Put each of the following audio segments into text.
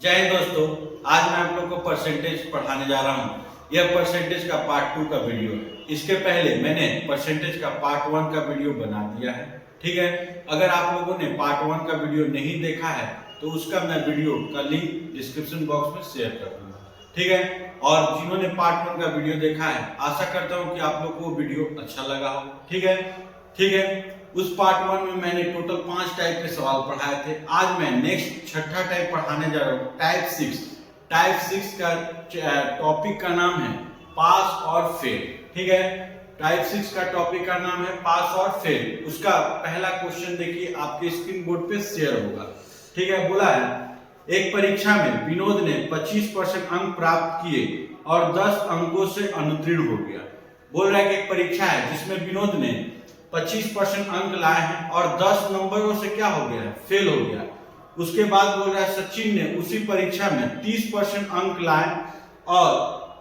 जय हिंद दोस्तों, आज मैं आप लोग को परसेंटेज पढ़ाने जा रहा हूँ। यह परसेंटेज का पार्ट 2 का वीडियो है। इसके पहले मैंने परसेंटेज का पार्ट 1 का वीडियो बना दिया है, ठीक है। अगर आप लोगों ने पार्ट 1 का वीडियो नहीं देखा है तो उसका मैं वीडियो का लिंक डिस्क्रिप्शन बॉक्स में शेयर कर दूंगा, ठीक है। और जिन्होंने पार्ट 1 का वीडियो देखा है, आशा करता हूँ कि आप लोग को वीडियो अच्छा लगा हो, ठीक है। ठीक है, उस पार्ट 1 में मैंने टोटल 5 टाइप के सवाल पढ़ाए थे। आज मैं नेक्स्ट छठा टाइप पढ़ाने जा रहा हूँ, टाइप 6। टाइप 6 का टॉपिक का नाम है पास और फेल, ठीक है। टाइप 6 का टॉपिक का नाम है पास और फेल। उसका पहला क्वेश्चन देखिए, आपके स्क्रीन बोर्ड पे शेयर होगा, ठीक है। बोला है एक परीक्षा में विनोद ने 25% अंक प्राप्त किए और 10 अंकों से अनुत्तीर्ण हो गया। बोल रहा है कि एक परीक्षा है जिसमें विनोद ने 25% अंक लाए हैं और 10 नंबरों से क्या हो गया है, फेल हो गया। उसके बाद बोल रहा है सचिन ने उसी परीक्षा में 30% अंक लाए और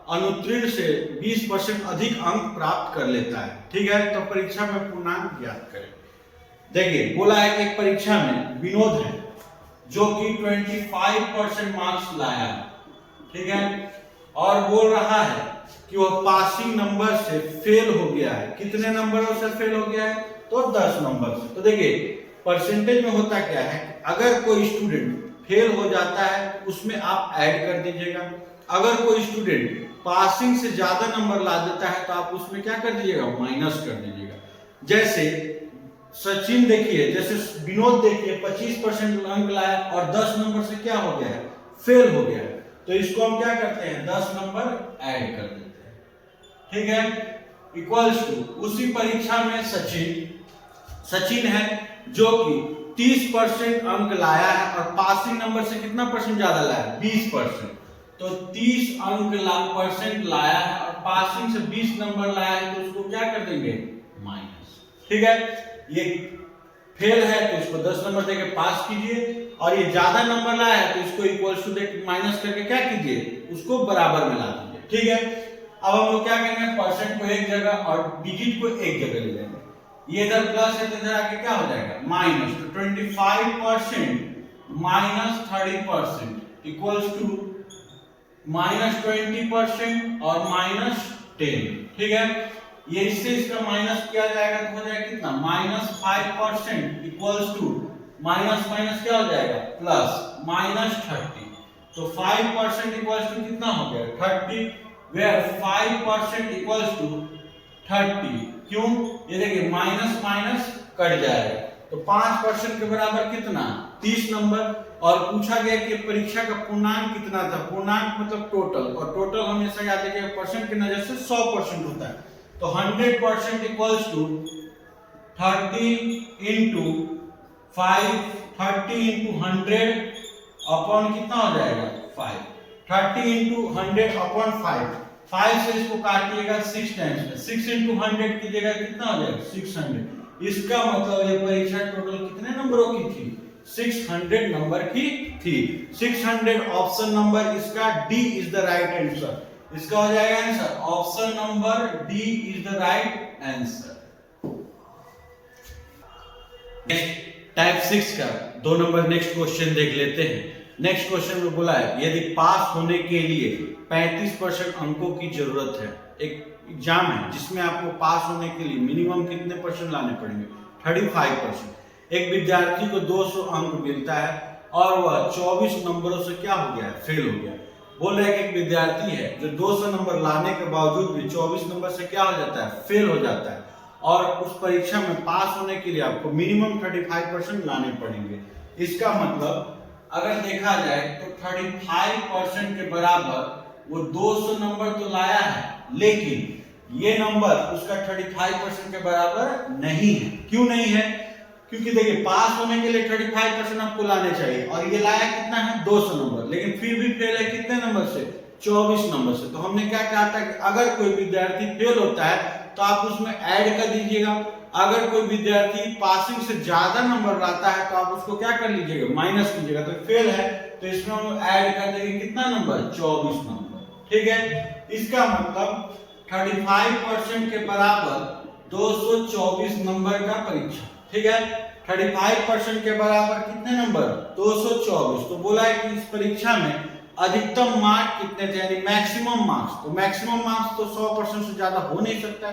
अनुत्तीर्ण से 20% अधिक अंक प्राप्त कर लेता है, ठीक है। तो परीक्षा में पूर्णांक ज्ञात करें। देखिए, बोला है कि एक परीक्षा में विनोद है जो कि 25% मार्क्स लाया, ठीक है, और बोल रहा है कि वह पासिंग नंबर से फेल हो गया है। कितने नंबरों से फेल हो गया है? तो 10 नंबर से। तो देखिए, परसेंटेज में होता क्या है, अगर कोई स्टूडेंट फेल हो जाता है उसमें आप ऐड कर दीजिएगा। अगर कोई स्टूडेंट पासिंग से ज्यादा नंबर ला देता है तो आप उसमें क्या कर दीजिएगा, माइनस कर दीजिएगा। जैसे सचिन देखिए, जैसे विनोद देखिए 25% अंक लाया और 10 नंबर से क्या हो गया है, फेल हो गया है। तो इसको हम क्या करते हैं, 10 नंबर ऐड कर देते हैं, ठीक है। इक्वल्स टू उसी परीक्षा में सचिन है जो कि 30% अंक लाया है और पासिंग नंबर से कितना परसेंट ज्यादा लाया है, 20%। तो 30 अंक परसेंट लाया है और पासिंग से 20 नंबर लाया है, तो उसको क्या कर देंगे, माइनस, ठीक है। ये फेल है तो इसको 10 नंबर देके पास कीजिए, और ये ज्यादा नंबर लाया है तो इसको इक्वल टू देके माइनस करके क्या कीजिए, उसको बराबर में ला दीजिए, ठीक है। अब हम लोग क्या करेंगे, परसेंट को एक जगह और डिजिट को एक जगह ले जाएंगे। ये इधर प्लस है तो इधर आके क्या हो जाएगा, माइनस। तो 25% माइनस 30% इक्वल्स टू -20% और -10, ठीक है। ये इससे इसका माइनस किया जाएगा तो हो जाएगा कितना, -5% इक्वल्स टू माइनस माइनस क्या हो जाएगा, प्लस -30। तो 5% इक्वल्स टू कितना हो गया, 30, वेयर 5% इक्वल्स टू 30। क्यों, ये देखिए माइनस माइनस कट जाएगा। तो 5% के बराबर कितना, 30 नंबर। और पूछा गया कि परीक्षा का पूर्णांक कितना था। पूर्णांक मतलब टोटल, और टोटल हमेशा याद रखिए परसेंट की नजर से 100% होता है। तो 100% equals to 30 into 5, 30 into 100 upon कितना हो जाएगा, 5। 30 इंटू 100 अपॉन 5 से इसको काटिएगा 6 टाइम्स में, 6 इंटू 100 कीजिएगा कितना हो जाएगा, 600। इसका मतलब ये परीक्षा टोटल कितने नंबरों की थी, 600 नंबर की थी। 600 ऑप्शन नंबर इसका D is the right answer. इसका हो जाएगा answer option number D is the right answer. Type 6 का 2 नंबर नेक्स्ट क्वेश्चन देख लेते हैं। नेक्स्ट क्वेश्चन में बोला है यदि पास होने के लिए 35% अंकों की जरूरत है। एक एग्जाम है जिसमें आपको पास होने के लिए मिनिमम कितने परसेंट लाने पड़ेंगे, 35%। एक विद्यार्थी को 200 अंक मिलता है और वह 24 नंबरों से क्या हो गया, फेल हो गया। बोल रहे हैं कि एक विद्यार्थी है जो 200 नंबर लाने के बावजूद भी 24 नंबर से क्या हो जाता है, फेल हो जाता है। और उस परीक्षा में पास होने के लिए आपको मिनिमम 35% लाने पड़ेंगे। इसका मतलब अगर देखा जाए तो 35% के बराबर वो 200 नंबर तो लाया है, लेकिन ये नंबर उसका 35% के बराबर नहीं है। क्यों नहीं है, क्योंकि देखिए पास होने के लिए 35% आपको लाने चाहिए और ये लाया कितना है, 200 नंबर, लेकिन फिर भी फेल है कितने नंबर से, 24 नंबर से। तो हमने क्या कहा था कि अगर कोई विद्यार्थी फेल होता है तो आप उसमें ऐड कर दीजिएगा। अगर कोई विद्यार्थी पासिंग से ज्यादा नंबर लाता है तो आप उसको क्या कर लीजिएगा, माइनस कीजिएगा। तो फेल है तो इसमें हम ऐड कर देंगे कितना नंबर, 24 नंबर, ठीक है। इसका मतलब 35% के बराबर 224 नंबर का परीक्षा, ठीक है। 35% के बराबर कितने नंबर? 224। तो बोला है कि इस परीक्षा में अधिकतम मार्क कितने थे, यानी मैक्सिमम मार्क्स। तो मैक्सिमम मार्क्स तो 100% से ज्यादा हो नहीं सकता।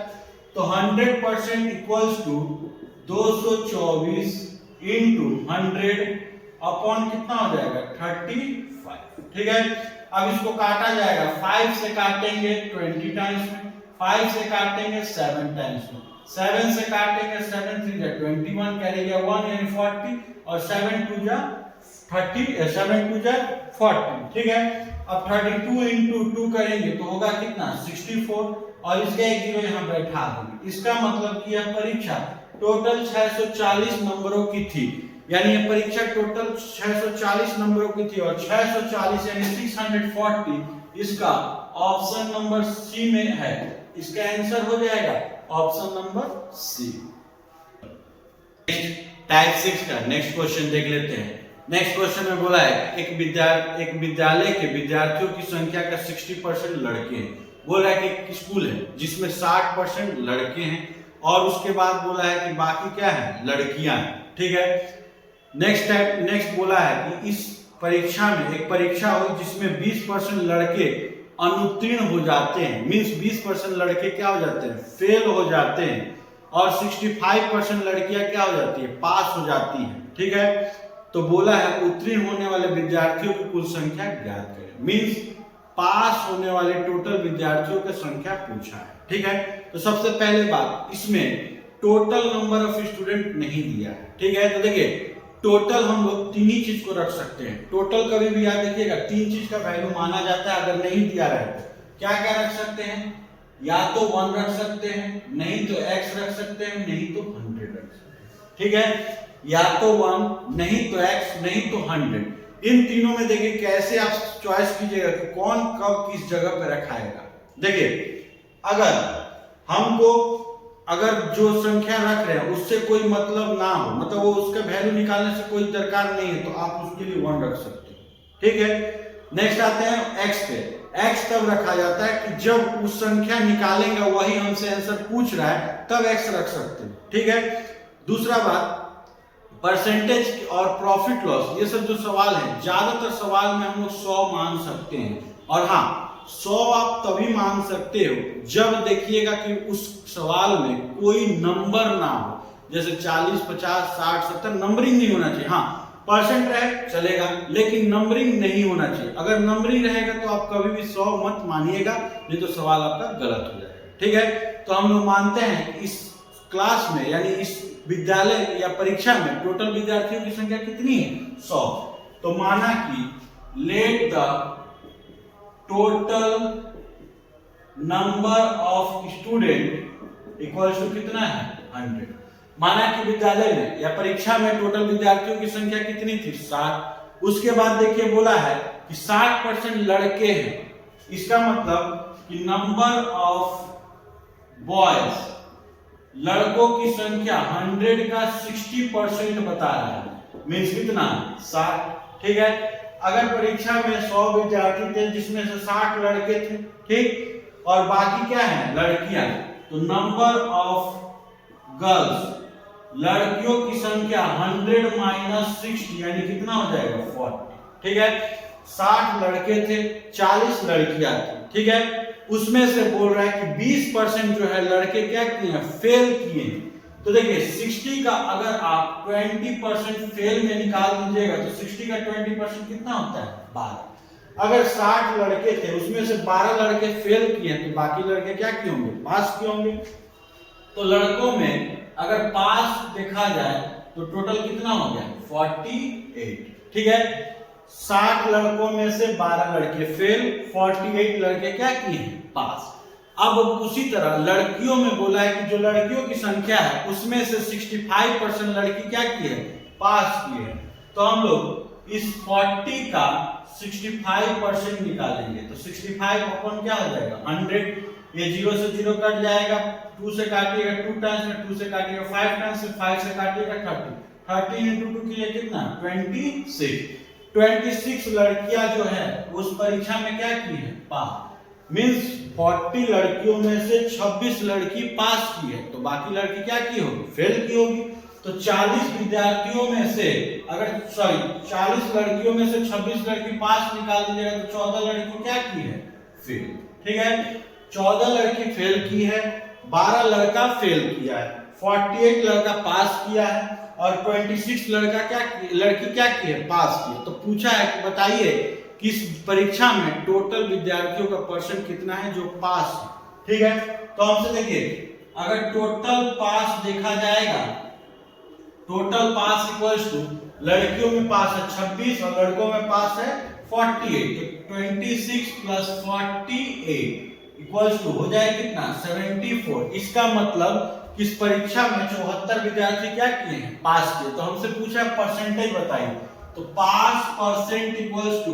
तो 100% इक्वल्स टू 224 इंटू 100 अपॉन कितना हो जाएगा? 35। ठीक है, अब इसको काटा जाएगा। 5 से काटेंगे 20 टाइम्स में, 5 से काटेंगे 7 टाइम्स में, 7 से काटेंगे 7 3 जा 21, कैरी गया 1 यानी 40, और 7 2 जा 30, 7 2 जा 40। ठीक है, अब 32 इंटू 2 करेंगे तो होगा कितना? 64, और इसका एक जीरो यहाँ बैठा देंगे। इसका मतलब कि यह परीक्षा टोटल 640 नंबरों की थी, यानी ये परीक्षा टोटल 640 नंबरों की थी, और 640 यानी 640 इसका ऑप्शन नंबर सी में है। इसका आंसर हो जाएगा ऑप्शन नंबर सी। टाइप 6 का नेक्स्ट क्वेश्चन देख लेते हैं। नेक्स्ट क्वेश्चन में बोला है एक विद्यालय के विद्यार्थियों की संख्या का 60% लड़के हैं। बोला है कि एक स्कूल है जिसमें 60% लड़के हैं, और उसके बाद बोला है कि बाकी क्या है? लड़कियां हैं। ठीक है, नेक्स्ट बोला है कि इस परीक्षा में एक परीक्षा हो जिसमें 20% लड़के अनुत्तीर्ण हो जाते हैं, मींस 20% लड़के क्या हो जाते हैं? फेल हो जाते हैं, और 65% लड़कियां क्या हो जाती है? पास हो जाती हैं। ठीक है, तो बोला है उत्तीर्ण होने वाले विद्यार्थियों की कुल संख्या ज्ञात करें, मींस पास होने वाले टोटल विद्यार्थियों की संख्या पूछा है। ठीक है, तो सबसे पहले बात, इसमें टोटल नंबर ऑफ स्टूडेंट नहीं दिया है। ठीक है, तो देखिए टोटल हम लोग तीन ही चीज को रख सकते हैं। टोटल कभी भी याद रखिएगा 3 चीज का वैल्यू माना जाता है। अगर नहीं दिया रहे तो क्या क्या रख सकते हैं? या तो 1 रख सकते हैं, नहीं तो x रख सकते हैं, नहीं तो 100 रख सकते हैं। ठीक है, या तो 1, नहीं तो x, नहीं तो 100। इन तीनों में देखिए कैसे आप चॉइस कीजिएगा कि कौन कब किस जगह पे रखाएगा। देखिए अगर जो संख्या रख रहे हैं उससे कोई मतलब ना हो, मतलब वो उसका वैल्यू निकालने से कोई दरकार नहीं है, तो आप उसके लिए 1 रख सकते हो। ठीक है, नेक्स्ट आते हैं x पे। x तब रखा जाता है कि जब उस संख्या निकालेंगे वही हमसे आंसर पूछ रहा है, तब x रख सकते हैं। ठीक है, दूसरा बात, परसेंटेज और प्रॉफिट लॉस, ये सब जो सवाल है, ज्यादातर सवाल में हम लोग 100 मान सकते हैं। और हाँ, 100 आप तभी मान सकते हो जब देखिएगा कि उस सवाल में कोई नंबर ना हो, जैसे 40, 50, 60, 70 नंबरिंग नहीं होना चाहिए। हाँ, परसेंट रहे चलेगा, लेकिन नंबरिंग नहीं होना चाहिए। अगर नंबरिंग रहेगा तो आप कभी भी 100 मत मानिएगा, नहीं तो सवाल आपका गलत हो जाएगा। ठीक है, तो हम लोग मानते हैं इस क्लास में, यानी इस विद्यालय या परीक्षा में टोटल विद्यार्थियों की संख्या कितनी है? 100। तो माना कि let the total number of student equals to कितना है? 100। माना कि विद्यालय में या परीक्षा में टोटल विद्यार्थियों की संख्या कितनी थी? 60। उसके बाद देखिए बोला है कि 60% लड़के हैं। इसका मतलब कि नंबर ऑफ बॉयज, लड़कों की संख्या 100 का 60% बता रहा है, मीन्स कितना? 60। ठीक है, अगर परीक्षा में 100 विद्यार्थी थे जिसमें से 60 लड़के थे, ठीक, और बाकी क्या है? लड़कियां, तो नंबर ऑफ गर्ल्स, लड़कियों की संख्या 100 माइनस 60 यानी कितना हो जाएगा? 40। ठीक है, 60 लड़के थे, 40 लड़कियां थी। ठीक है, उसमें से बोल रहा है कि 20% जो है लड़के क्या किए हैं? फेल किए हैं। तो देखिए 60 का अगर आप 20% फेल में निकाल दीजिएगा तो 60 का 20% कितना होता है? 12। अगर 60 लड़के थे उसमें से 12 लड़के फेल किए तो बाकी लड़के क्या किए होंगे? पास किए होंगे। तो लड़कों में अगर पास देखा जाए तो टोटल कितना हो गया? 48। ठीक है, 60 लड़कों में से 12 लड़के फेल, 48 लड़के क्या किए हैं? पास। अब उसी तरह लड़कियों में बोला है कि जो लड़कियों की संख्या है उसमें से 65% लड़की क्या की है? पास की है। तो हम लोग इस 40 का 65% निकालेंगे तो 65 अपन क्या हो जाएगा? 100। ये 0 से 0 कट जाएगा, 2 से काटिएगा 2 टाइम्स में, 2 से काटिएगा 5 टाइम्स में, 5 से काटिएगा 30। 30 into 2 के लिए कितना? 26। 26 लड़कियां जो है उस परीक्षा में क्या की है? पास। मींस 40 लड़कियों में से 26 लड़की पास की है, तो बाकी लड़की क्या की होगी? फेल की होगी। तो 40 विद्यार्थियों में से अगर 40 लड़कियों में से 26 लड़की पास निकाल दीजिएगा तो 14 लड़की क्या की है? फेल। ठीक है, 14 लड़की फेल की है, 12 लड़का फेल किया है, 48 लड़का पास किया है और 26 लड़की क्या की है? पास की है। तो पूछा है कि बताइए कि इस परीक्षा में टोटल विद्यार्थियों का परसेंट कितना है जो पास है। ठीक है, तो हमसे देखिए अगर टोटल पास देखा जाएगा, टोटल पास इक्वल्स टू लड़कियों में पास है 26 और लड़कों में पास है 48, तो 26 प्लस 48 इक्वल्स टू हो जाए कितना? 74। इसका मतलब इस परीक्षा में 74 विद्यार्थी क्या किए हैं? पास किए। तो हमसे पूछा परसेंटेज बताइए, तो pass percent equals to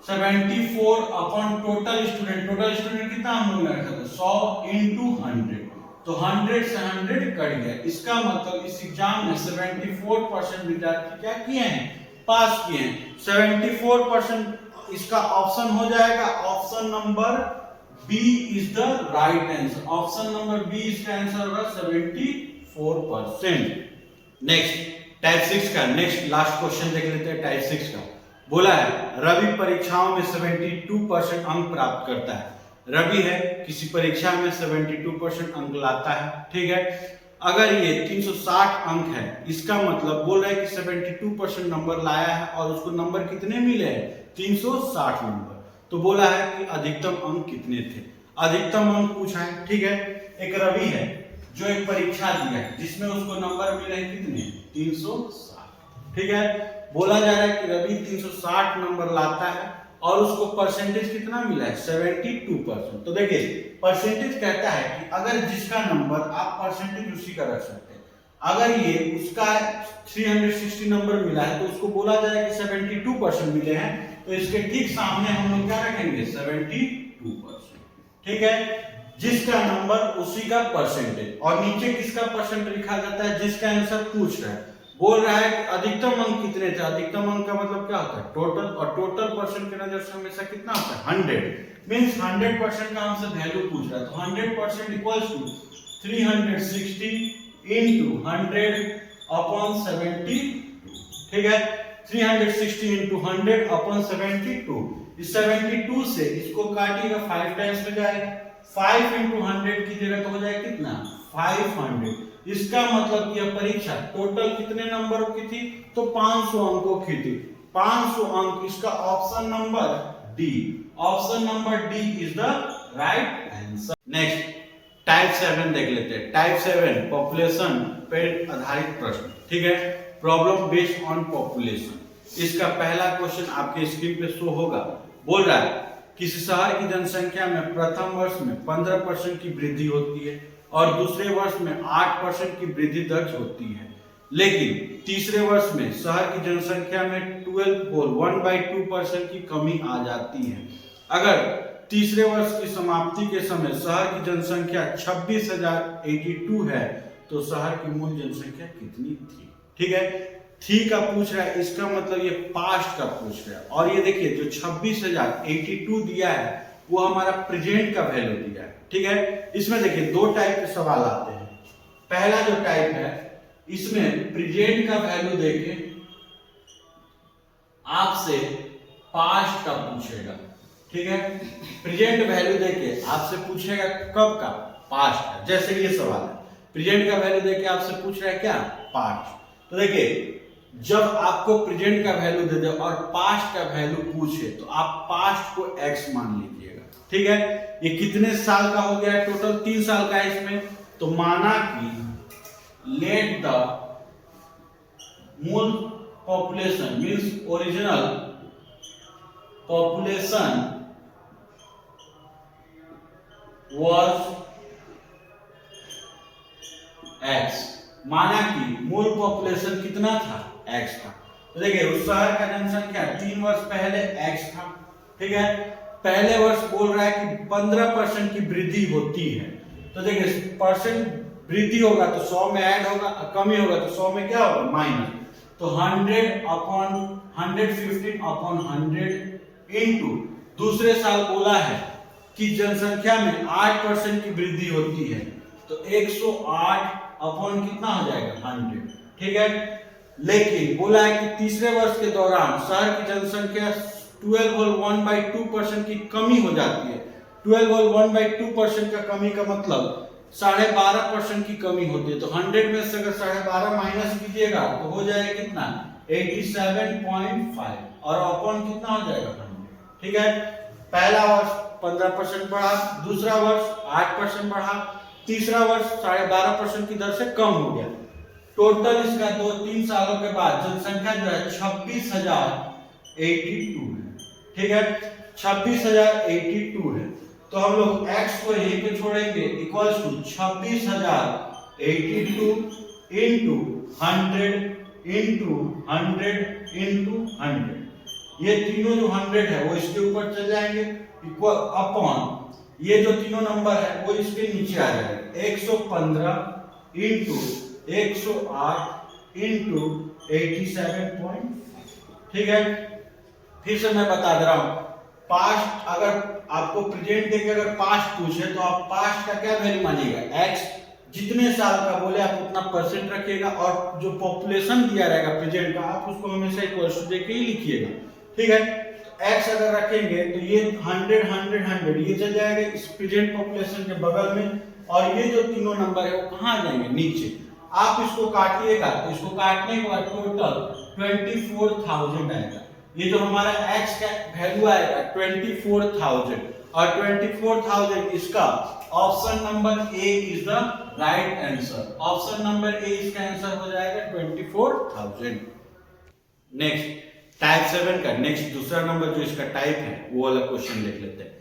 74 upon total student. Total student कितना हम लोग ने रखा था? 100 इंटू 100, तो 100 से 100 कट गया। इसका मतलब इस एग्जाम में 74% विद्यार्थी क्या किए हैं? पास किए हैं। 74% इसका ऑप्शन हो जाएगा, option number B is the right answer. Option number B इसका आंसर होगा 74%। नेक्स्ट टाइप 6 का नेक्स्ट लास्ट क्वेश्चन देख लेते हैं। टाइप 6 का बोला है रवि परीक्षाओं में 72% अंक प्राप्त करता है। रवि है किसी परीक्षा में 72% अंक लाता है। ठीक है, अगर ये 360 अंक है, इसका मतलब बोल रहा है कि 72% नंबर लाया है और उसको नंबर कितने मिले हैं? 360 नंबर। तो बोला है कि अधिकतम अंक कितने थे? अधिकतम अंक पूछा है। ठीक है, एक रवि है जो एक परीक्षा दिया है जिसमें उसको नंबर मिले हैं कितने? 360। ठीक है, बोला जा रहा है कि रवि 360 नंबर लाता है और उसको परसेंटेज कितना मिला है? 72%। तो देखिए परसेंटेज कहता है कि अगर जिसका नंबर, आप परसेंटेज उसी का रख सकते हैं, अगर ये उसका 360 नंबर मिला है तो उसको बोला जाए कि 72% मिले हैं, तो इसके ठीक सामने हम लोग क्या रखेंगे? 72%। ठीक है, जिसका नंबर उसी का परसेंटेज। और नीचे किसका परसेंटेज लिखा जाता है? जिसका आंसर पूछ रहा है। बोल रहा है कि अधिकतम अंक कितने थे? अधिकतम अंक का मतलब क्या होता है? टोटल। और टोटल परसेंट के नजर से हमेशा कितना होता है? 100। मींस 100% का हमसे वैल्यू पूछ रहा है, तो 100% इक्वल्स टू 360 into 100 अपॉन 72। ठीक है, 360 into 100 अपॉन 72। इस 72 से इसको काटिएगा 5 टाइम्स में जाएगा, 5 into 100 की जगह तो हो जाए कितना? 500। इसका मतलब यह परीक्षा टोटल कितने नंबरों की थी? तो 500 अंकों की थी। 500 अंक, इसका option number D, option number D is the right answer. Next type 7 देख लेते हैं। टाइप 7 पॉपुलेशन पर आधारित प्रश्न। ठीक है, प्रॉब्लम बेस्ड ऑन पॉपुलेशन। इसका पहला क्वेश्चन आपके स्क्रीन पे शो होगा। बोल रहा है किसी शहर की जनसंख्या में प्रथम वर्ष में 15% की वृद्धि होती है और दूसरे वर्ष में 8% की वृद्धि दर्ज होती है, लेकिन तीसरे वर्ष में शहर की जनसंख्या में 1/2% की कमी आ जाती है। अगर तीसरे वर्ष की समाप्ति के समय शहर की जनसंख्या 26,082 है तो शहर की मूल जनसंख्या कितनी थी? ठीक है, थी का पूछ रहा है, इसका मतलब ये पास्ट का पूछ रहा है। और ये देखिए जो 26,082 दिया है वो हमारा प्रेजेंट का वैल्यू दिया है। ठीक है, इसमें देखिए दो टाइप के सवाल आते हैं। पहला जो टाइप है इसमें प्रेजेंट का वैल्यू देके आपसे पास्ट का पूछेगा। ठीक है, प्रेजेंट वैल्यू देके आपसे पूछेगा कब का? पास्ट का। जैसे ये सवाल है, प्रेजेंट का वैल्यू देके आपसे पूछ रहा है क्या? पास्ट। तो देखिए जब आपको प्रेजेंट का वैल्यू दे दे और पास्ट का वैल्यू पूछे तो आप पास्ट को x मान लीजिएगा। ठीक है, ये कितने साल का हो गया? टोटल 3 साल का है इसमें। तो माना कि लेट द मूल population means original population was x। माना कि मूल पॉपुलेशन कितना था? x था। तो देखिए उस शहर का जनसंख्या 3 वर्ष पहले x था। ठीक है, पहले वर्ष बोल रहा है कि 15% की वृद्धि होती है। तो देखिए परसेंट वृद्धि होगा तो 100 में ऐड होगा, कमी होगा तो 100 में क्या होगा? माइनस। तो 100 अपॉन 115 अपॉन 100 इनटू दूसरे साल बोला है कि जनसंख्या में 8% की वृद्धि होती है, तो 108 अपॉन कितना हो जाएगा 100, ठीक है। लेकिन बोला है कि तीसरे वर्ष के दौरान शहर की जनसंख्या 12.1/2% की कमी हो जाती है। 12.1/2% का कमी का मतलब 12.5% की कमी होती है। तो 100 में से अगर 12.5 माइनस कीजिएगा तो हो जाएगा कितना 87.5 और अपॉन कितना हो जाएगा 100, ठीक है। पहला वर्ष 15% बढ़ा, दूसरा वर्ष 8% बढ़ा, तीसरा वर्ष 12.5% की दर से कम हो गया। टोटल इसका 2-3 सालों के बाद जनसंख्या जो है 26,082 है, ठीक है। 26,082 है। तो हम लोग x को यहीं पे छोड़ेंगे equals to 26,082 into 100 into 100 into 100। ये तीनों जो 100 है वो इसके ऊपर चले जाएंगे इक्वल अपॉन ये जो तीनों नंबर है वो इसके नीचे आ जाएगा 115 इंटू 108 इंटू 87.5, ठीक है। फिर से मैं बता दे रहा हूं, पास्ट अगर आपको प्रेजेंट देके अगर पास्ट पूछे तो आप पास्ट का क्या वैल्यू मानिएगा, x जितने साल का बोले आप उतना परसेंट रखिएगा और जो पॉपुलेशन दिया रहेगा प्रेजेंट का आप उसको हमेशा इक्वल टू देके ही लिखिएगा, ठीक है। x अगर रखेंगे तो ये 100 100 100 ये चल जाएगा इस प्रेजेंट पॉपुलेशन के बगल में और ये जो तीनों नंबर है वो कहां जाएंगे नीचे। आप इसको काटिएगा तो इसको काटने के बाद टोटल 24,000 आएगा। ये जो हमारा x का वैल्यू आएगा 24,000 और 24,000 इसका option number A is the right answer. Option number ए इसका आंसर हो जाएगा 24,000। नेक्स्ट टाइप 7 का नेक्स्ट दूसरा नंबर जो इसका टाइप है वो वाला क्वेश्चन देख लेते हैं।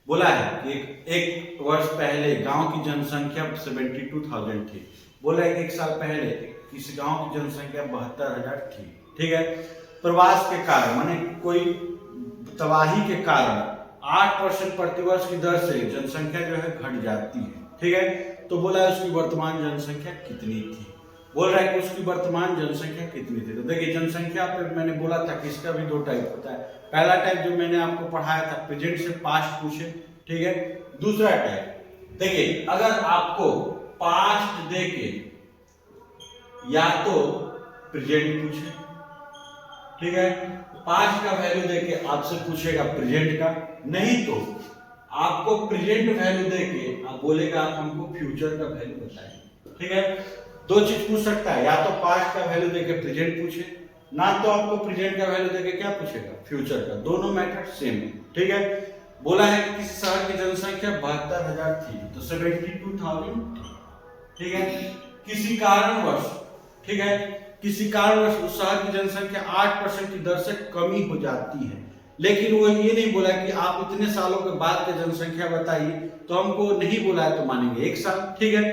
बोला है कि एक वर्ष पहले गांव की जनसंख्या 72,000 थी। बोला है कि एक साल पहले किसी गांव की जनसंख्या 72,000 थी, ठीक है। प्रवास के कारण माने कोई तबाही के कारण 8% प्रतिवर्ष की दर से जनसंख्या जो है घट जाती है, ठीक है। तो बोला है उसकी वर्तमान जनसंख्या कितनी थी। बोल रहा है कि उसकी वर्तमान जनसंख्या कितनी थी। तो देखिए जनसंख्या पे मैंने बोला था कि इसका भी दो टाइप होता है। पहला टाइप जो मैंने आपको पढ़ाया था प्रेजेंट से पास्ट पूछे, ठीक है। दूसरा टाइप देखिए अगर आपको पास्ट देके या तो प्रेजेंट पूछे, ठीक है, पास्ट का वैल्यू देके आपसे पूछेगा प्रेजेंट का, नहीं तो आपको प्रेजेंट वैल्यू देके आप बोलेगा आप हमको फ्यूचर का वैल्यू बताइए, ठीक है। दो चीज पूछ सकता है, या तो पास्ट का वैल्यू देके प्रेजेंट पूछे, ना तो आपको प्रेजेंट का वैल्यू देके क्या पूछेगा फ्यूचर का। दोनों मेथड सेम है, ठीक है। बोला है कि किसी शहर की जनसंख्या 72,000 थी तो 72,000 थी, ठीक है। किसी कारणवश, ठीक है, किसी कारणवश उस शहर की जनसंख्या 8% की दर से कमी हो जाती है, लेकिन वो ये नहीं बोला कि आप इतने सालों के बाद की जनसंख्या बताइए, तो हमको नहीं बोला है तो मानेंगे एक साल, ठीक है।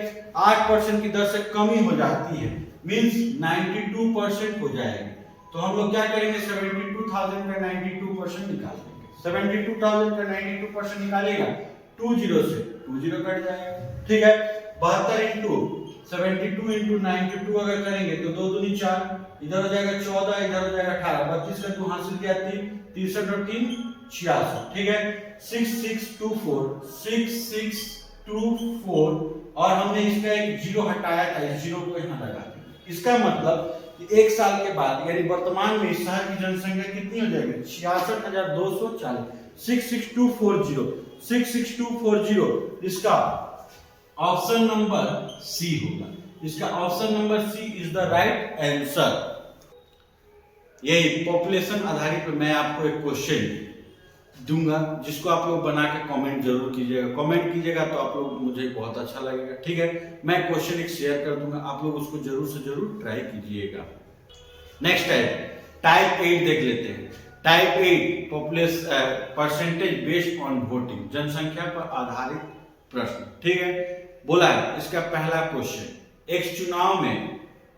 8% की दर से कमी हो जाती है मींस 92% हो जाएगी। तो हम लोग क्या करेंगे 72,000 का 92% निकालेंगे। 72,000 का 92% निकालेगा 20 से 20 कट जाएगा, ठीक है। 72 इंटू 72 इंटू 92 अगर करेंगे तो 2 दूनी 4, इधर हो जाएगा 14, इधर हो जाएगा 18, 32 का 2 हासिल किया 3, 63 और 3 66, ठीक है। 6624 6624 और हमने इसका एक जीरो हटाया था, इस जीरो को यहाँ लगा दिया। इसका मतलब कि एक साल के बाद यानी वर्तमान में इस शहर की जनसंख्या कितनी हो जाएगी 66,240। 66240 इसका ऑप्शन नंबर सी होगा। इसका option number C is the right answer. यही पॉपुलेशन आधारित पे मैं आपको एक क्वेश्चन दूंगा जिसको आप लोग बना के कमेंट जरूर कीजिएगा। कमेंट कीजिएगा तो आप लोग मुझे बहुत अच्छा लगेगा, ठीक है। मैं क्वेश्चन एक शेयर कर दूंगा, आप लोग उसको जरूर से जरूर ट्राई कीजिएगा। नेक्स्ट टाइप 8 देख लेते हैं। Type 8 population percentage based on voting, जनसंख्या पर आधारित प्रश्न, ठीक है। बोला है इसका पहला क्वेश्चन, एक चुनाव में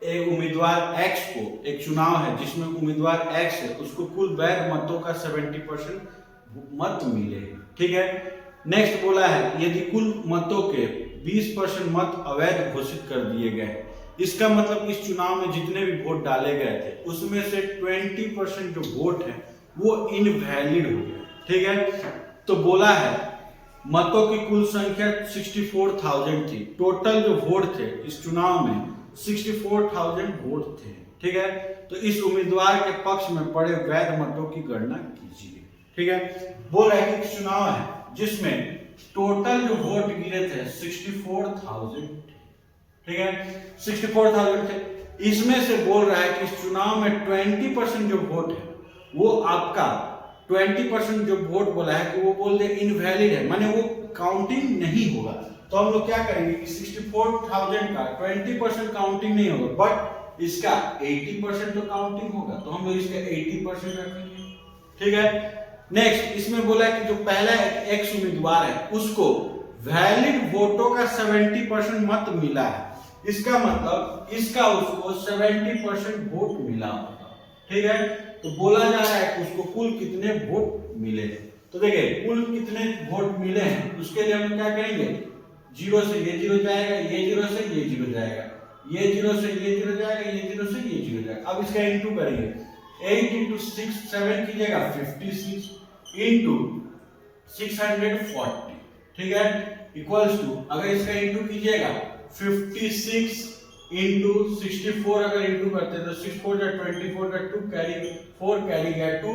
एक उम्मीदवार X को, एक चुनाव है जिसमें उम्मीदवार X है उसको कुल वैध मतों का 70% मत मिले, ठीक है। नेक्स्ट बोला है यदि कुल मतों के 20% मत अवैध घोषित कर दिए गए, इसका मतलब इस चुनाव में जितने भी वोट डाले गए थे उसमें से 20% जो वोट है वो इनवैलिड हो गया, ठीक है। तो बोला है मतों की कुल संख्या 64,000 थी। टोटल जो वोट थे इस चुनाव में 64,000 वोट थे। ठीक है, तो इस उम्मीदवार के पक्ष में पड़े वैध मतों की गणना कीजिए। ठीक है, बोल रहा है कि चुनाव है जिसमें टोटल जो वोट गिरे थे 64,000। ठीक है, 64,000 थे। इसमें से बोल रहा है कि इस चुनाव में 20% जो वोट है वो आपका 20% जो वोट बोला है कि वो बोल दे इनवैलिड है, माने वो काउंटिंग नहीं होगा। तो हम लोग क्या करेंगे कि 64,000 का 20% काउंटिंग नहीं होगा, बट इसका 80% तो काउंटिंग होगा, तो हम लोग इसका 80% रखेंगे। ठीक है, नेक्स्ट इसमें बोला है कि जो पहला एक्स उम्मीदवार है उसको वैलिड वोटों का 70% मत मिला है। इसका मतलब इसका उसको 70% वोट मिला होगा। ठीक है, तो बोला जा रहा है कि उसको कुल कितने वोट मिले। तो देखिए कुल कितने वोट मिले हैं उसके लिए हम क्या करेंगे, जीरो से ये जीरो जाएगा, ये जीरो से ये जीरो जाएगा, ये जीरो से ये जीरो जाएगा, ये जीरो से ये जीरो जाएगा। अब इसका इंटू करेंगे, 8 इंटू 6 7 कीजिएगा 56 इंटू 640। ठीक है, इक्वल्स टू अगर इसका इंटू कीजिएगा 56 इंटू 64 अगर इंटू करते हैं तो 6 4 जा 24 का 2 कैरी 4 कैरी गया 2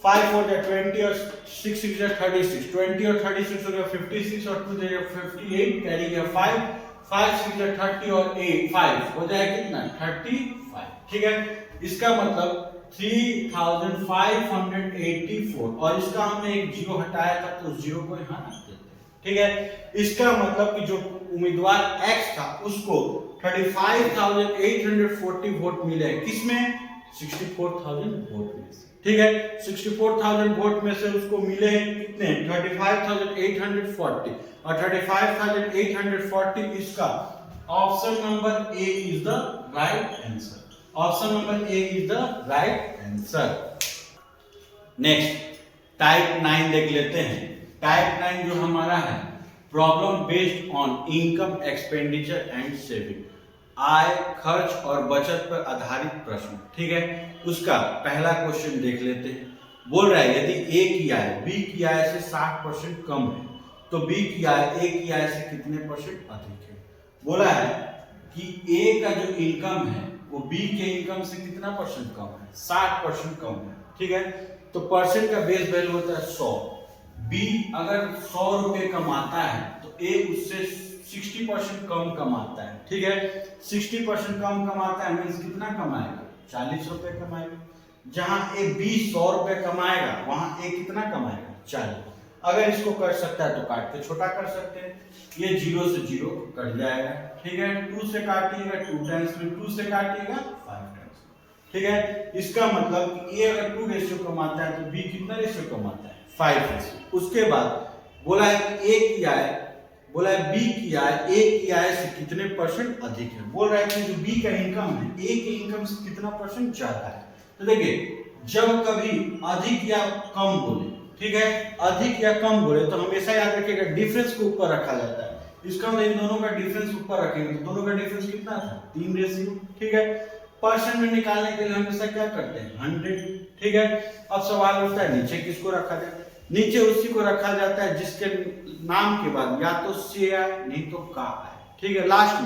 5 4 जा 20 और 6 6 जा 36 20 और 36 हो गया 56 और 2 जा 58 कैरी गया 5 5 6 जा 30 और 8 5 हो जाएगा कितना 35। ठीक है, इसका मतलब 3584 और इसका हमने एक जीरो हटाया था तो उस जीरो को यहाँ रख देते हैं। ठीक है, इसका मतलब कि जो उम्मीदवार एक्स था उसको 35,840 वोट मिले। किसमें 64,000 वोट में से। ठीक है, 64,000 वोट में से उसको मिले कितने 35,840 और 35,840 इसका option number A is the right answer. Option number A is the right answer. Next type 9 देख लेते हैं। टाइप 9 जो हमारा है problem based on income expenditure and saving, आय खर्च और बचत पर आधारित प्रश्न। ठीक है, उसका पहला क्वेश्चन देख लेते हैं। बोल रहा है यदि ए की आय बी की आय से 60% कम है तो बी की आय ए की आय से कितने परसेंट अधिक है। बोला है कि ए का जो इनकम है वो बी के इनकम से कितना परसेंट कम है 60% कम है। ठीक है, तो परसेंट का बेस वैल्यू होता है 100। बी अगर 100 रुपए कमाता है तो ए उससे 60% कम कमाता है। ठीक है, 60% कम कमाता है मींस कितना कमाएगा 40 रुपए कमाएगा। जहां ए बी 100 रुपए कमाएगा वहां ए कितना कमाएगा 40। अगर इसको कर सकता है तो काट के छोटा कर सकते हैं, ये 0 से 0 कट जाएगा। ठीक है, 2 से काटिएगा 2 टाइम्स में, 2 से काटिएगा 5 टाइम्स। ठीक है, इसका मतलब कि ए अगर 2 रेशियो कमाता है तो बी कितना रेशियो कमाता है 5 रेशियो। उसके बाद बोला है कि ए की आय बोला है बी की आय ए की आय से कितने परसेंट अधिक है। बोल रहा है कि जो बी का इनकम है ए के इनकम से कितना परसेंट ज्यादा है। तो देखिए जब कभी अधिक या कम बोले, ठीक है, अधिक या कम बोले तो हमेशा याद रखिएगा डिफरेंस को ऊपर रखा जाता है। इसका मतलब इन दोनों का डिफरेंस ऊपर रखेंगे तो दोनों का डिफरेंस कितना था 3 रेशियो। ठीक है, परसेंट में निकालने के लिए हमेशा क्या करते हैं 100। ठीक है, अब सवाल उठता है नीचे किसको रखा जाए। नीचे उसी को रखा जाता है जिसके नाम के बाद या तो से आए नहीं तो का आए। ठीक है, लास्ट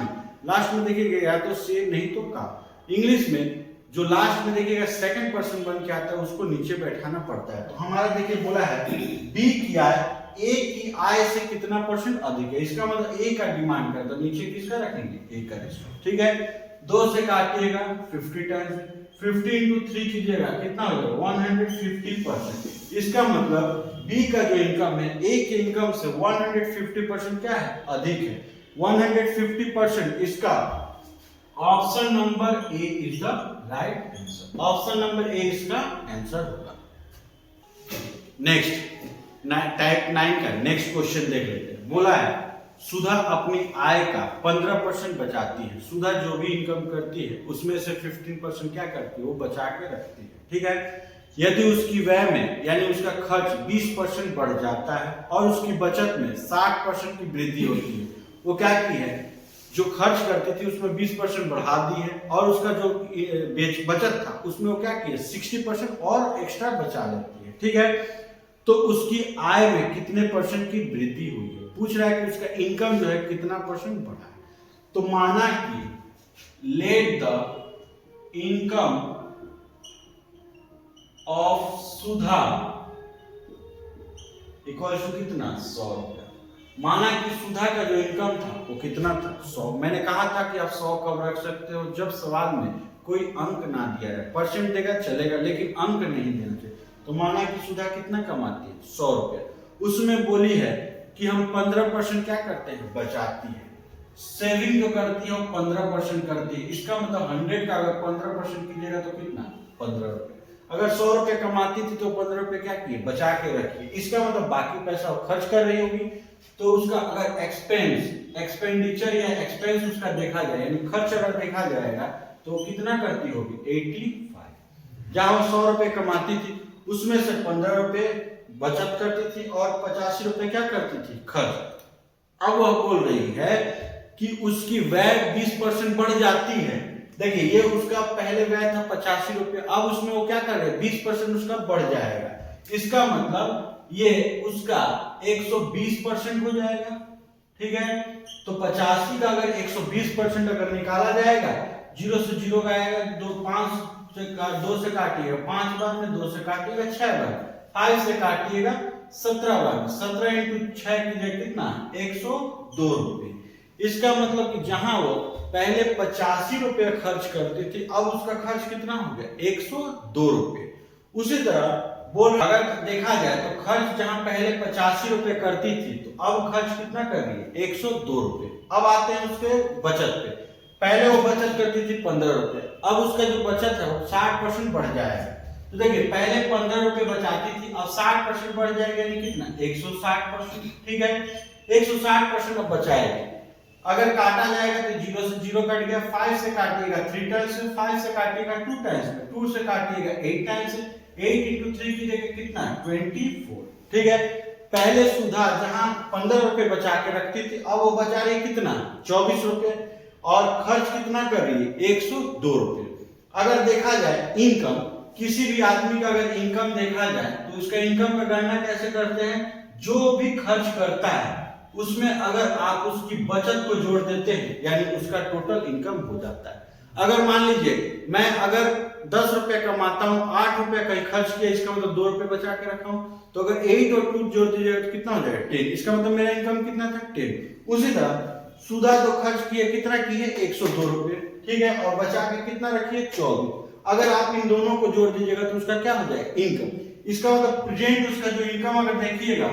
में देखिएगा या तो से नहीं तो का। इंग्लिश में जो लास्ट में देखिएगा सेकंड पर्सन बन के आता है उसको नीचे बैठाना पड़ता है। तो हमारा देखिए बोला है बी की आय ए की आय से कितना परसेंट अधिक है। इसका मतलब ए का डिमांड करता है, नीचे किसका रखेंगे ए का रेशियो। ठीक है, 2 से काटिएगा 50 टाइम्स, 50 इंटू 3 कीजिएगा कितना हो जाएगा 150%। इसका मतलब बी का जो इनकम है ए के इनकम से 150% क्या है अधिक है 150%। इसका option number A is the right answer. Option number ए इसका आंसर होगा। नेक्स्ट टाइप 9 का नेक्स्ट क्वेश्चन देख लेते हैं। बोला है सुधा अपनी आय का 15% बचाती है। सुधा जो भी इनकम करती है उसमें से 15% क्या करती है वो बचा के रखती है। ठीक है, यदि उसकी व्यय में यानी उसका खर्च 20% बढ़ जाता है और उसकी बचत में 60% की वृद्धि होती है, वो क्या की है जो खर्च करती थी उसमें 20% बढ़ा दी है और उसका जो बचत था उसमें वो क्या की है 60% और एक्स्ट्रा बचा लेती है। ठीक है, तो उसकी आय में कितने परसेंट की वृद्धि हुई है। पूछ रहा है कि उसका इनकम जो है कितना परसेंट बढ़ा है। तो माना कि let the income of Sudha equal to कितना 100 रुपया। माना कि सुधा का जो इनकम था वो कितना था 100। मैंने कहा था कि आप 100 कब रख सकते हो, जब सवाल में कोई अंक ना दिया जाए। परसेंट देगा चलेगा लेकिन अंक नहीं देना चाहिए। तो माना कि सुधा कितना कमाती है 100 रुपया, उसमें बोली है कि हम 15% क्या करते हैं बचाती है। सेविंग जो करती है वो 15% करती है। इसका मतलब 100 का अगर 15% कीजिएगा तो कितना 15 रुपए। अगर 100 रुपए कमाती थी तो 15 रुपए क्या किए बचा के रखिए। इसका मतलब बाकी पैसा वो खर्च कर रही होगी। तो उसका अगर एक्सपेंडिचर या एक्सपेंस उसका देखा जाए यानी खर्च अगर देखा जाएगा तो कितना करती होगी 85। जहां वो 100 रुपए कमाती थी उसमें से 15 रुपए बचत करती थी और 85 रुपए क्या करती थी खर्च। अब वह बोल रही है कि उसकी व्यय 20% बढ़ जाती है। देखिए ये उसका पहले व्यय था 85 रुपये, अब उसमें वो क्या कर रहे हैं 20% उसका बढ़ जाएगा। इसका मतलब ये उसका 120% हो जाएगा। ठीक है, तो 85 का अगर 120% अगर निकाला जाएगा, 0 से 0 का आएगा, 2 से काटिएगा 5 बार में, 2 से काटिएगा 6 बार, 5 से काटिएगा 17 बार, 17 इंटू 6 कीजिए कितना 102 रुपये। इसका मतलब कि जहां वो पहले 85 रुपये खर्च करती थी अब उसका खर्च कितना हो गया 102 रुपये। उसी तरह बोल अगर देखा जाए तो खर्च जहां पहले 85 रुपये करती थी तो अब खर्च कितना कर रही है 102 रुपये। अब आते हैं उसके बचत पे। पहले वो बचत करती थी 15 रुपये, अब उसका जो बचत है वो 60% बढ़ जाएगा। तो देखिए पहले 15 रुपये बचाती थी अब 60% बढ़ जाएगा यानी कितना 160%। ठीक है, 160% अब बचाएगी। अगर काटा जाएगा तो 0 से 0 कट गया, 5 से काटिएगा 3 टाइम्स से, 5 से काटिएगा 2 टाइम्स में, 2 से काटिएगा 8 टाइम्स से, 8 इंटू 3 कीजिएगा कितना 24। ठीक है, पहले सुधा जहां 15 रुपए बचा के रखती थी अब वो बचा रही कितना 24 रुपए और खर्च कितना कर रही है 102 रुपए। अगर देखा जाए इनकम, किसी भी आदमी का अगर इनकम देखा जाए तो उसका इनकम का गणना कैसे करते हैं, जो भी खर्च करता है उसमें अगर आप उसकी बचत को जोड़ देते हैं यानी उसका टोटल इनकम हो जाता है। अगर मान लीजिए मैं अगर 10 रुपए कमाता हूं, 8 रुपए कहीं खर्च किया, इसका मतलब 2 रुपए बचा के रखा हूं, तो अगर 8 और 2 जोड़ दीजिएगा तो कितना हो जाएगा 10। इसका मतलब मेरा इनकम कितना था 10। उसी तरह सुधा जो खर्च किए कितना किए 102 रुपए। ठीक है, और बचा के कितना रखिए 24। अगर आप इन दोनों को जोड़ दीजिएगा तो उसका क्या हो जाएगा इनकम। इसका मतलब प्रेजेंट उसका जो इनकम अगर देखिएगा,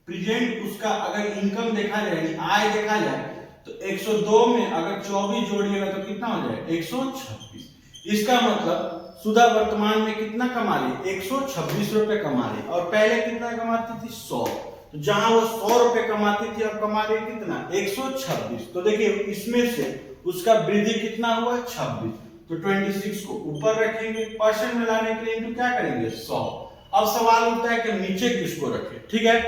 प्रेजेंट उसका अगर इनकम देखा जाए आय देखा जाए तो 102 में अगर 24 जोड़िएगा तो कितना हो जाएगा 126। इसका मतलब सुधा वर्तमान में कितना कमा रही 126 रुपए कमा रही और पहले कितना कमाती थी 100। तो जहां वो 100 रुपए कमाती थी अब कमा रही कितना 126। तो देखिए इसमें से उसका वृद्धि कितना हुआ 26। तो 26 को ऊपर रखेंगे, परसेंट में लाने के लिए इनटू क्या करेंगे 100। अब सवाल उठता है कि नीचे किसको रखें। ठीक है,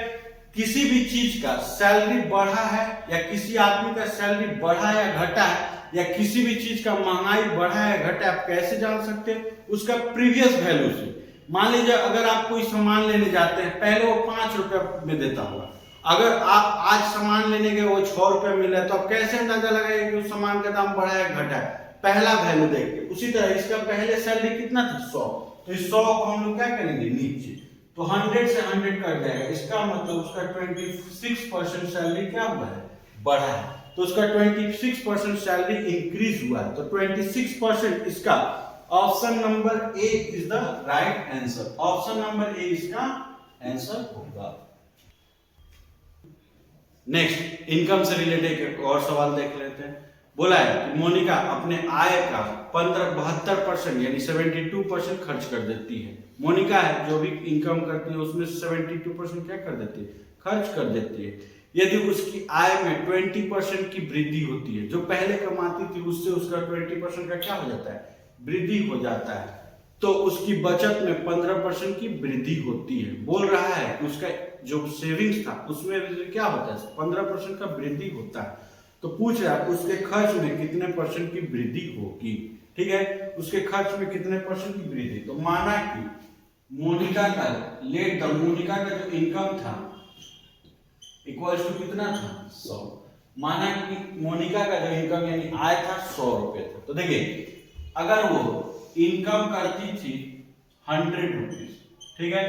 किसी भी चीज का सैलरी बढ़ा है या किसी आदमी का सैलरी बढ़ा या घटा है या किसी भी चीज का महंगाई बढ़ा है घटा है, आप कैसे जान सकते हैं उसका प्रीवियस वैल्यू से। मान लीजिए अगर आप कोई सामान लेने जाते हैं पहले वो 5 रुपए में देता हुआ, अगर आप आज सामान लेने गए वो 6 रुपए मिल रहा है तो आप कैसे अंदाजा लगाएंगे कि उस सामान का दाम बढ़ा है घटा है, पहला वैल्यू देख के। उसी तरह इसका पहले सैलरी कितना था 100, तो इस 100 को हम लोग क्या करेंगे नीचे, तो 100 से 100 कट जाएगा। इसका मतलब उसका 26% सैलरी क्या हुआ है बढ़ा है, तो उसका 26% सैलरी इंक्रीज हुआ है। तो 26% इसका option number A is the right answer. Option number ए इसका आंसर होगा। नेक्स्ट इनकम से रिलेटेड एक और सवाल देख लेते हैं। बोला है कि मोनिका अपने आय का 72% यानी 72% खर्च कर देती है। मोनिका है जो भी इनकम करती है उसमें 72% क्या कर देती है खर्च कर देती है। यदि उसकी आय में 20% की वृद्धि होती है, जो पहले कमाती थी उससे उसका 20% का क्या हो जाता है वृद्धि हो जाता है, तो उसकी बचत में 15% की वृद्धि होती है। बोल रहा है कि उसका जो सेविंग्स था उसमें क्या होता है 15% का वृद्धि होता है। तो पूछ रहा है उसके खर्च में कितने परसेंट की वृद्धि होगी। ठीक है, उसके खर्च में कितने परसेंट की वृद्धि, तो माना कि मोनिका का लेट द मोनिका का जो इनकम था इक्वल्स टू कितना था 100। माना कि मोनिका का जो इनकम यानी आय था 100 रुपए था। तो देखिए अगर वो इनकम करती थी 100 रुपीज, ठीक है,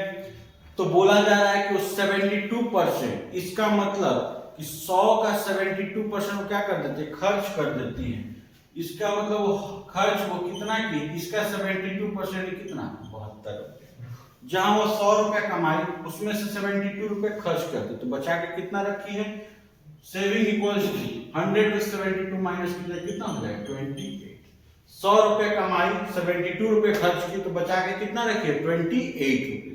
तो बोला जा रहा है कि वो 72%, इसका मतलब कि 100 का 72% वो क्या कर देते हैं, खर्च कर देती है। इसका मतलब वो खर्च वो कितना की, इसका 72% कितना 72 रुपए। जहां वो 100 रुपए कमाई उसमें से 72 रुपए खर्च करते, तो बचा के कितना रखी है, सेविंग इक्वल्स टू 100 में 72 माइनस कीजिए कितना हो जाएगा 28। 100 रुपए कमाई 72 रुपए खर्च की, तो बचा के कितना रखिए 28 रुपए।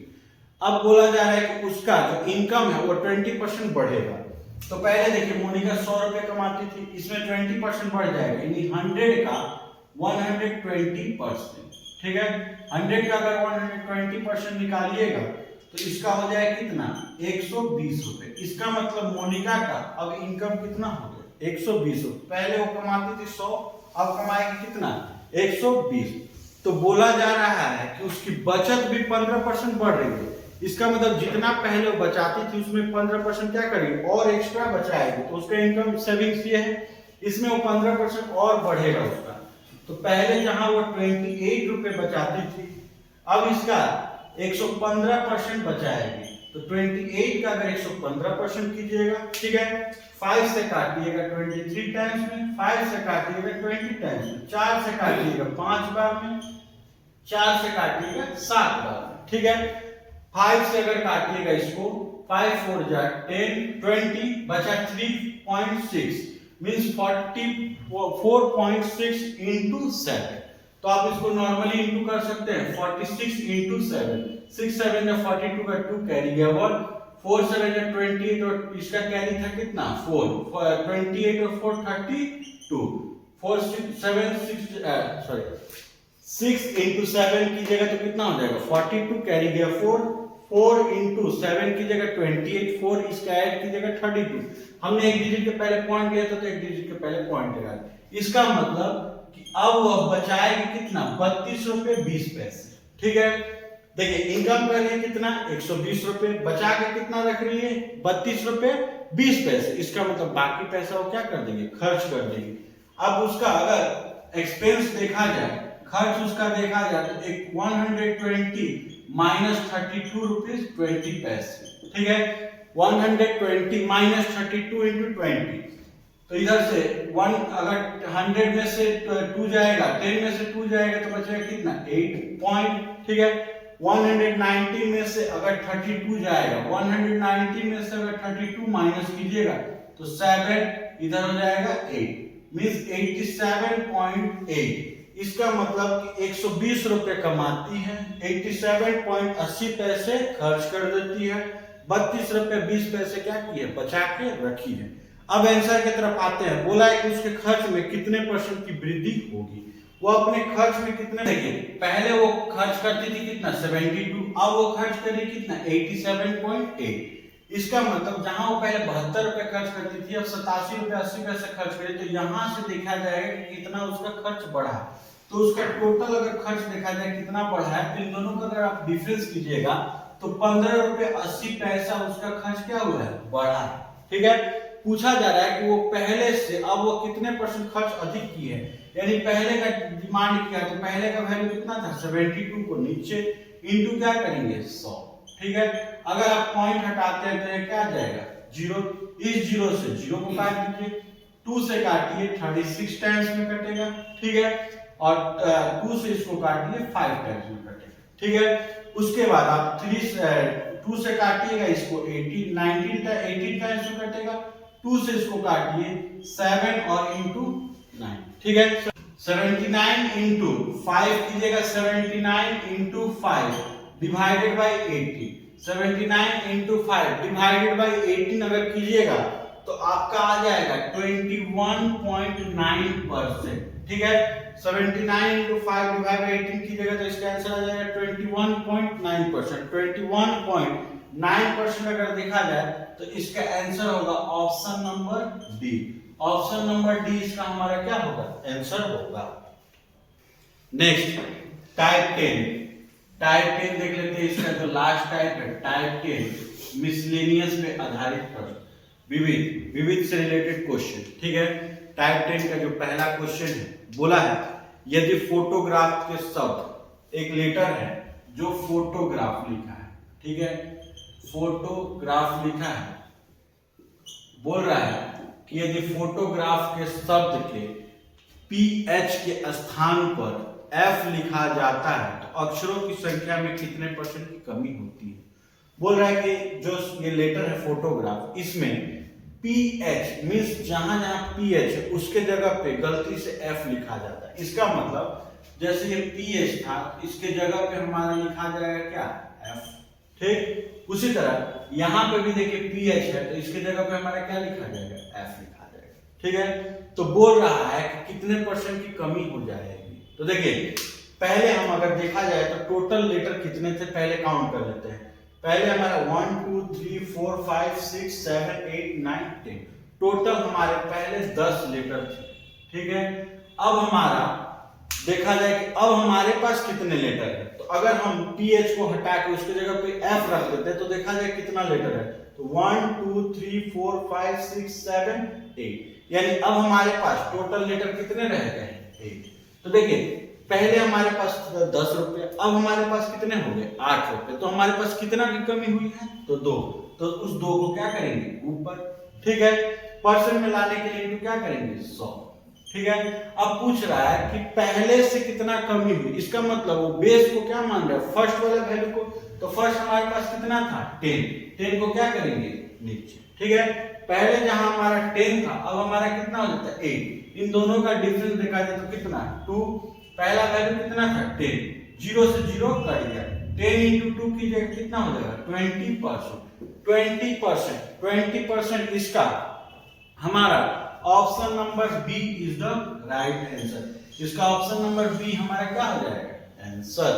अब बोला जा रहा है कि उसका जो इनकम है वो 20% बढ़ेगा। तो पहले देखिए मोनिका 100 रुपए कमाती थी, इसमें 20% बढ़ जाएगा, यानी 100 का 120%, ठीक है। 100 का अगर 120% निकालिएगा तो इसका हो जाएगा कितना 120 रुपए। इसका मतलब मोनिका का अब इनकम कितना हो गया 120 रुपए। पहले वो कमाती थी 100, अब कमाएगी कितना 120। तो बोला जा रहा है कि उसकी बचत भी 15% बढ़ रही है। इसका मतलब जितना पहले वो बचाती थी उसमें 15% क्या करेगी और एक्स्ट्रा बचाएगी, तो उसका इनकम सेविंग्स ये है, इसमें वो 15% और बढ़ेगा उसका। तो पहले जहां वो 28 रुपए बचाती थी, अब इसका 115% बचाएगी। तो 28 का अगर 115% कीजिएगा, ठीक है, 5 से काटिएगा 23 टाइम्स में, 5 से काटिएगा 20 टाइम्स में, 4 से काटिएगा 5 बार में, 4 से काटिएगा 7 बार में, ठीक है। 5 से अगर काटिएगा इसको 5 4 जा 10 20 बचा 3.6 मींस 44.6 into 7। तो आप इसको नॉर्मली इंटू कर सकते हैं 46 into 7, 6 7 या 42 का 2 कैरी गया 1, 4 7 या 28 और इसका कैरी था कितना 4, 28 और 4 32, 4 6 7 6 into 7 की जगह तो कितना हो जाएगा 42 कैरी गया 4, 4 into 7 की जगह 28, 4 इसका ऐड की जगह 32। हमने एक डिजिट के पहले पॉइंट लिया था तो एक डिजिट के पहले पॉइंट लगा दिया। इसका मतलब कि अब वह बचाएगी कितना 32 रुपए 20 पैसे, ठीक है। देखिए इनकम पहले कितना 120 रुपए, बचा के कितना रख रही है 32 रुपए 20 पैसे। इसका मतलब बाकी पैसा वो क्या कर देंगे खर्च कर देंगे। अब उसका अगर एक्सपेंस देखा जाए, खर्च उसका देखा जाए तो एक 120 माइनस 32 रुपीज 20 पैसे, ठीक है। 120 माइनस 32 इंटू 20, तो इधर से 1 अगर 100 में से 2 जाएगा, 10 में से 2 जाएगा तो बचेगा कितना 8 पॉइंट, ठीक है। 190 में से अगर 32 जाएगा, 190 में से अगर 32 माइनस कीजिएगा तो 7 इधर हो जाएगा 8 मींस 87.8। इसका मतलब कि 120 रुपए कमाती है, 87.80 पैसे खर्च कर देती है, 32 रुपए 20 पैसे क्या की है बचा के रखी है। अब आंसर की तरफ आते हैं। बोला है कि उसके खर्च में कितने % की वृद्धि होगी, वो अपने खर्च में कितने, देखिए पहले वो खर्च करती थी कितना 72, अब वो खर्च करी कितना 87.8। इसका मतलब जहां वो पहले 72 रुपए खर्च करती थी अब 87 रुपए 80 पैसे खर्च करे, तो यहां से देखा जाएगा कि कितना उसका खर्च बढ़ा। तो उसका टोटल अगर खर्च देखा जाए कितना बढ़ा है, तो इन दोनों का अगर आप डिफरेंस कीजिएगा तो 15 रुपए 80 पैसा उसका खर्च क्या हुआ है बढ़ा है, ठीक है। पूछा जा रहा है कि वो पहले से अब वो कितने % खर्च अधिक की है, यानी पहले का डिमांड किया तो पहले का वैल्यू कितना था 72 को नीचे इंटू क्या करेंगे 100, ठीक है। अगर आप पॉइंट हटाते हैं तो ये क्या आ जाएगा 0, इस 0 से 0 को काट दीजिए, 2 से काटिए 36 टाइम्स में कटेगा, ठीक है, और 2 से इसको काटिए 5 टाइम्स में कटेगा, ठीक है। उसके बाद आप 2 से काटिएगा इसको 18 टाइम्स में कटेगा, 2 से इसको काटिए 7 और इंटू 9, ठीक है। 79 इंटू 5 कीजिएगा, 79 into 5 divided by 18, 79 into 5 divided by 18 अगर कीजिएगा तो आपका आ जाएगा 21.9%, ठीक है। 79 इंटू 5 डिवाइड बाई 18 कीजिएगा तो इसका आंसर आ जाएगा 21.9%। 21.9% अगर देखा जाए तो इसका आंसर होगा option number D. Option number D इसका हमारा क्या होगा आंसर होगा। नेक्स्ट टाइप 10, टाइप 10 देख लेते हैं। इसका जो लास्ट टाइप है टाइप 10 मिसलेनियस पे आधारित प्रश्न, विविध से रिलेटेड क्वेश्चन। ठीक है, टाइप 10 का जो पहला क्वेश्चन है बोला है यदि फोटोग्राफ के शब्द, एक लेटर है जो फोटोग्राफ लिखा है, ठीक है, फोटोग्राफ लिखा है, बोल रहा है कि यदि फोटोग्राफ के शब्द के PH के स्थान पर F लिखा जाता है तो अक्षरों की संख्या में कितने परसेंट की कमी होती है। बोल रहा है कि जो ये लेटर है फोटोग्राफ, इसमें PH मीन्स जहां जहां PH है उसके जगह पे गलती से F लिखा जाता है। इसका मतलब जैसे ये PH था, इसके जगह पे हमारा लिखा जाएगा क्या, F। ठीक, उसी तरह यहाँ पे भी देखिए PH है तो इसके जगह पे हमारा क्या लिखा जाएगा, F लिखा जाएगा। ठीक है, तो बोल रहा है कि कितने परसेंट की कमी हो जाएगी। तो देखिए पहले हम अगर देखा जाए तो टोटल लेटर कितने थे पहले काउंट कर लेते हैं। पहले हमारा 1 2 3 4 5 6 7 8 9 10 टोटल हमारे पहले 10 लेटर थे। ठीक है, अब हमारा देखा जाए कि अब हमारे पास कितने लेटर है। तो अगर हम PH को हटा के उसके जगह पे F रख देते हैं तो देखा जाए कितना लेटर है। तो 1 2 3 4 5 6 7 8 यानी अब हमारे पास टोटल लेटर कितने रह गए हैं, 8। तो देखिए पहले हमारे पास 10 रुपए, अब हमारे पास कितने हो गए, 8 रुपए। तो हमारे पास कितना की कमी हुई है, तो 2। तो उस 2 को क्या करेंगे, ऊपर। ठीक है, परसेंट में लाने के लिए क्या करेंगे, 100। ठीक है, अब पूछ रहा है कि पहले से कितना कमी हुई। इसका मतलब वो बेस को क्या मान रहा है, फर्स्ट वाले वैल्यू को। तो फर्स्ट हमारे पास कितना था, 10 को क्या करेंगे, नीचे। ठीक है, पहले जहां हमारा 10 था अब हमारा कितना हो जाता है, 8। इन दोनों का डिफरेंस देखा जाए तो कितना, 2। पहला वैल्यू कितना था, 10, 0 से 0 कट गया। 10 into 2 की जगह कितना हो जाएगा, 20%। 20% इसका हमारा option number B is the right answer. इसका ऑप्शन नंबर बी हमारा क्या हो जाएगा, आंसर।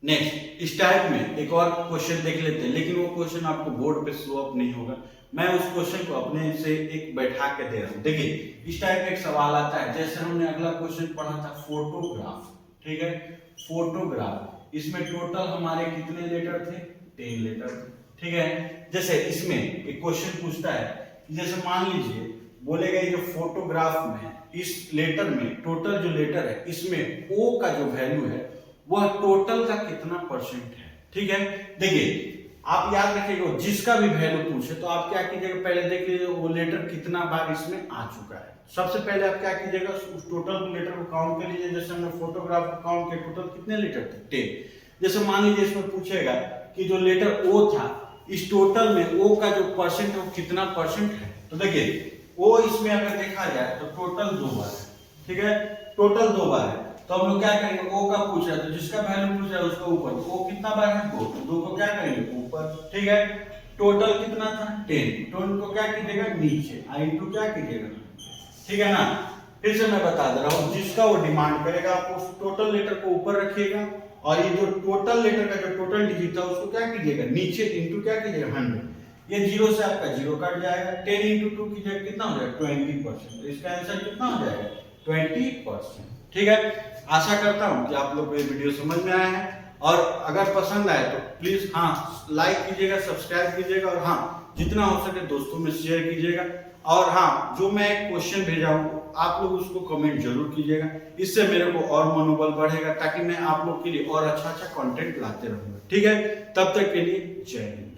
नेक्स्ट इस टाइप में एक और क्वेश्चन देख लेते हैं, लेकिन वो क्वेश्चन आपको बोर्ड पे शो अप नहीं होगा। मैं उस क्वेश्चन को अपने से एक बैठा के दे रहा हूं। देखिए इस टाइप का एक सवाल आता है, जैसे हमने अगला क्वेश्चन पढ़ा था फोटोग्राफ। ठीक है, फोटोग्राफ, इसमें टोटल हमारे कितने लेटर थे, 10 लेटर। ठीक है, जैसे इसमें एक क्वेश्चन पूछता है कि जैसे मान लीजिए बोलेगा ये जो फोटोग्राफ में इस लेटर में टोटल जो लेटर है इसमें O का जो वैल्यू है वह टोटल का कितना परसेंट है। ठीक है, देखिए आप याद रखिएगा जिसका भी वैल्यू पूछे तो आप क्या कीजिएगा, पहले देख लीजिए वो लेटर कितना बार इसमें आ चुका है। सबसे पहले आप क्या कीजिएगा, उस टोटल लेटर को काउंट कर लीजिए। जैसे हमने फोटोग्राफ को काउंट किया, टोटल कितने लेटर थे, 10। जैसे मान लीजिए इसमें पूछेगा कि जो लेटर O था इस टोटल में O का जो परसेंट है वो कितना परसेंट है। तो देखिए O इसमें अगर देखा जाए तो टोटल 2 बार है। ठीक है, टोटल 2 बार है। तो हम लोग क्या करेंगे, O का पूछ रहा है तो जिसका वैल्यू पूछ रहा है उसका ऊपर, O कितना बार है, 2। 2 को क्या करेंगे, ऊपर। ठीक है, टोटल कितना था, 10। 10 को क्या कीजिएगा, नीचे। इनटू क्या कीजिएगा, ठीक है ना। फिर से मैं बता दे रहा हूँ, जिसका वो डिमांड करेगा आप उस टोटल लेटर को ऊपर रखिएगा और ये जो टोटल लेटर का जो टोटल डिजिट था उसको क्या कीजिएगा, नीचे। इनटू क्या कीजिएगा, 100। ये 0 से आपका 0 कट जाएगा। 10 into 2 की जगह कितना हो जाएगा, 20%। तो इसका आंसर कितना हो जाएगा, 20%। ठीक है, आशा करता हूं कि आप लोग को ये वीडियो समझ में आया है और अगर पसंद आए तो प्लीज लाइक कीजिएगा, सब्सक्राइब कीजिएगा और जितना हो सके दोस्तों में शेयर कीजिएगा। और जो मैं क्वेश्चन भेजा हूं आप लोग उसको कमेंट जरूर कीजिएगा। इससे मेरे को और मनोबल बढ़ेगा ताकि मैं आप लोग के लिए और अच्छा कंटेंट लाते रहूंगा। ठीक है, तब तक के लिए जय हिंद।